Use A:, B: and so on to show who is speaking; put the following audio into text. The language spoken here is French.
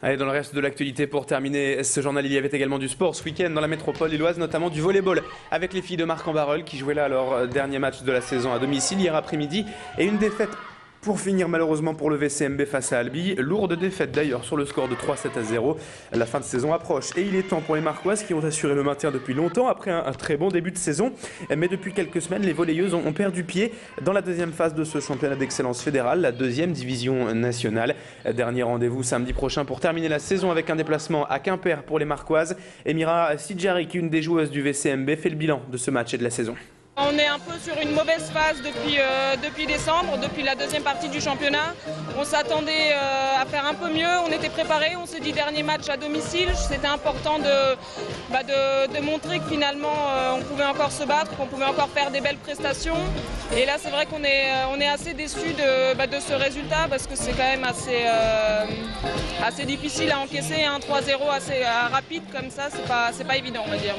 A: Allez, dans le reste de l'actualité, pour terminer ce journal, il y avait également du sport ce week-end dans la métropole lilloise, notamment du volleyball avec les filles de Marc-en-Barœul qui jouaient là leur dernier match de la saison à domicile hier après-midi et une défaite pour finir malheureusement pour le VCMB face à Albi. Lourde défaite d'ailleurs sur le score de 3-7-0. La fin de saison approche et il est temps pour les Marcoises qui ont assuré le maintien depuis longtemps après un très bon début de saison. Mais depuis quelques semaines, les volleyeuses ont perdu pied dans la deuxième phase de ce championnat d'excellence fédérale, la deuxième division nationale. Dernier rendez-vous samedi prochain pour terminer la saison avec un déplacement à Quimper pour les Marcoises. Emira Sidjarik, une des joueuses du VCMB, fait le bilan de ce match et de la saison.
B: On est un peu sur une mauvaise phase depuis décembre, depuis la deuxième partie du championnat. On s'attendait à faire un peu mieux, on était préparés, on s'est dit dernier match à domicile. C'était important de montrer que finalement on pouvait encore se battre, qu'on pouvait encore faire des belles prestations. Et là c'est vrai qu'on est assez déçus de ce résultat parce que c'est quand même assez difficile à encaisser, un 3-0 assez rapide comme ça, c'est pas évident on va dire.